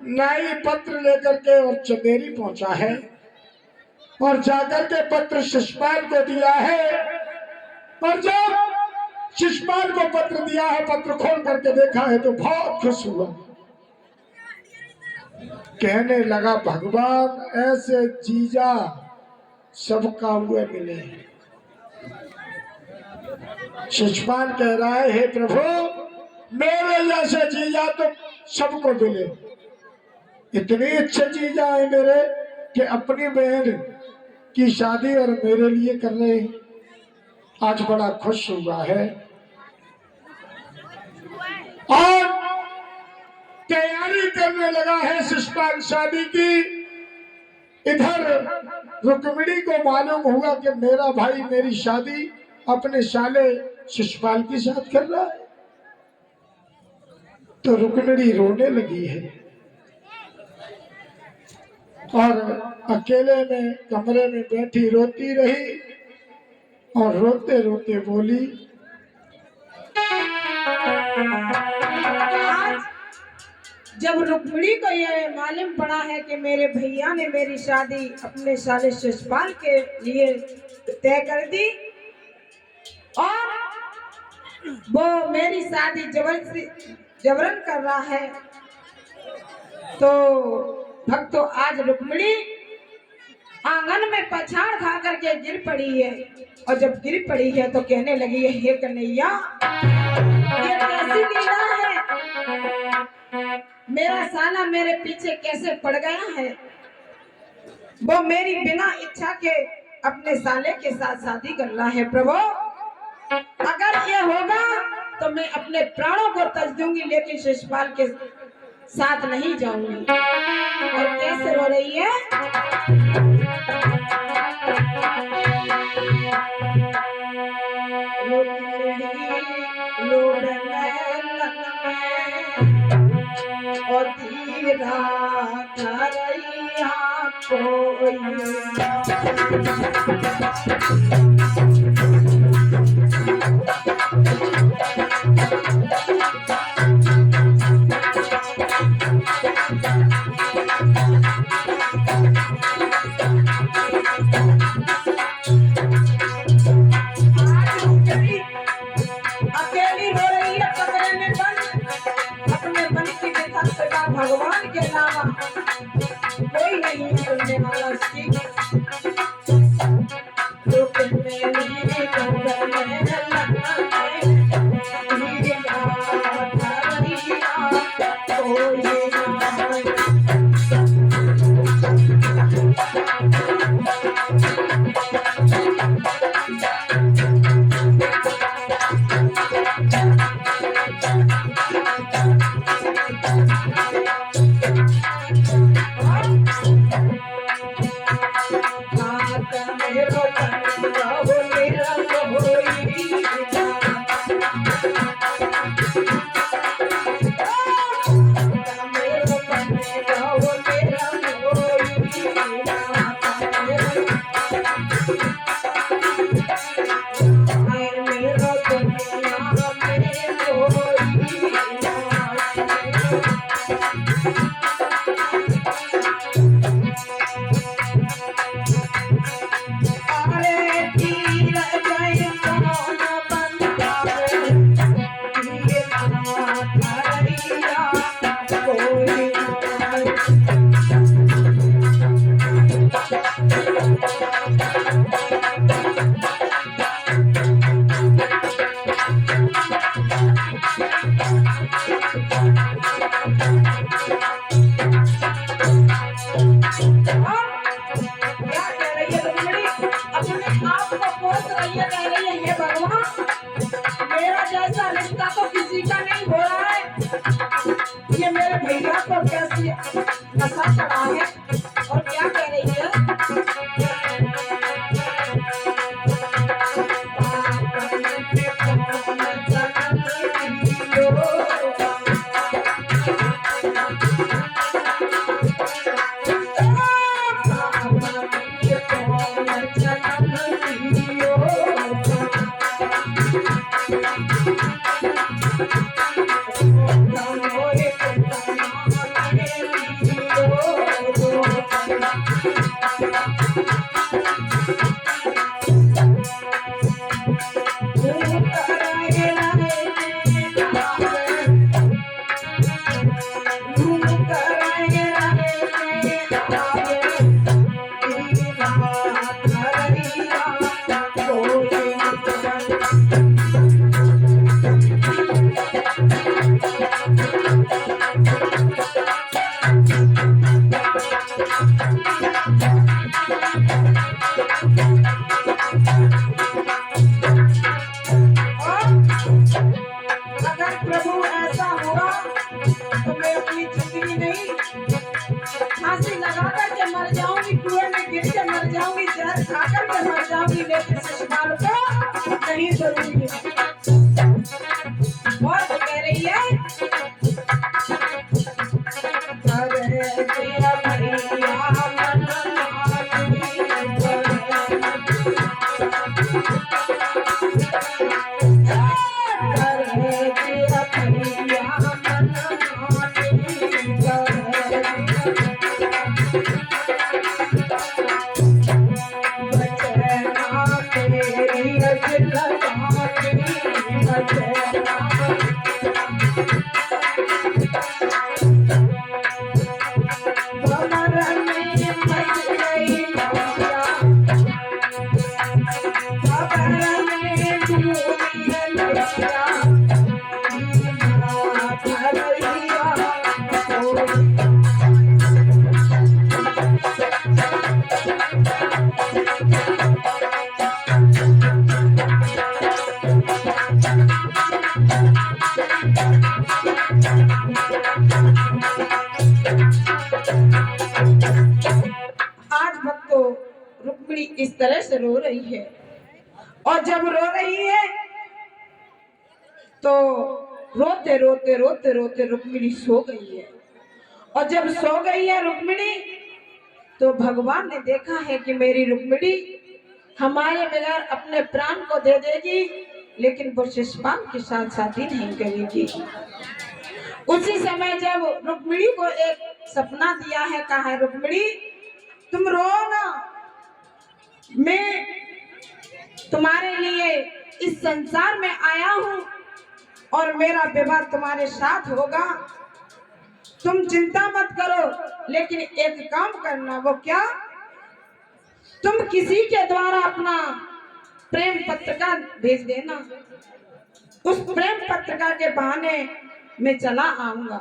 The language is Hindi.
नाई पत्र लेकर के और चंदेरी पहुंचा है और जाकर के पत्र शिषपाल को दिया है। और जब शिषपाल को पत्र दिया है, पत्र खोल करके देखा है तो बहुत खुश हुआ। कहने लगा, भगवान ऐसे जीजा सबका हुए मिले। शिषपाल कह रहा है, हे प्रभु, मेरे जैसे जीजा तो सबको मिले। इतने अच्छे जीजा है मेरे कि अपनी बहन की शादी और मेरे लिए कर रहे हैं। आज बड़ा खुश हुआ है और तैयारी करने लगा है शिषपाल शादी की। इधर रुक्मिणी को मालूम हुआ कि मेरा भाई मेरी शादी अपने साले शिषपाल के साथ कर रहा है, तो रुक्मिणी रोने लगी है और अकेले में कमरे में बैठी रोती रही और रोते रोते बोली, जब रुक्मिणी को ये मालूम पड़ा है कि मेरे भैया ने मेरी शादी अपने साले शिषपाल के लिए तय कर दी और वो मेरी शादी जबरन कर रहा है, तो भक्तों आज रुक्मिणी आंगन में पछाड़ खा करके गिर पड़ी है। और जब गिर पड़ी है तो कहने लगी है, हे कन्हैया, ये कैसी लीला है, मेरा साला मेरे पीछे कैसे पड़ गया है। वो मेरी बिना इच्छा के अपने साले के साथ शादी कर रहा है। प्रभु, अगर ये होगा तो मैं अपने प्राणों को तज दूंगी, लेकिन शिषपाल के साथ नहीं जाऊंगी। और कैसे रो रही है, और धीरा भगवान के अलावा कोई नहीं सुनने वाला उसकी। मेरा जैसा रिश्ता तो किसी का नहीं हो रहा है। ये मेरे भैया को कैसी नशा चढ़ा है और क्या कह रही है, और मर जाऊंगी लेकिन शिशुपाल को नहीं छोड़ूंगी। और वो कह रही है अरे तेरा भैया मन रुक्मिणी इस तरह से रो रही है। और जब रो रही है तो रोते रोते रोते रोते रुक्मिणी सो गई है। और जब सो गई है रुक्मिणी तो भगवान ने देखा है कि मेरी रुक्मिणी हमारे बगैर अपने प्राण को दे देगी, लेकिन वो शिशुपाल के साथ शादी नहीं करेगी। उसी समय जब रुक्मिणी को एक सपना दिया है, कहा है रुक्मिणी तुम रो ना, मैं तुम्हारे लिए इस संसार में आया हूँ और मेरा विवाह तुम्हारे साथ होगा, तुम चिंता मत करो। लेकिन एक काम करना, वो क्या, तुम किसी के द्वारा अपना प्रेम पत्रिका भेज देना, उस प्रेम पत्रिका के बहाने मैं चला आऊंगा।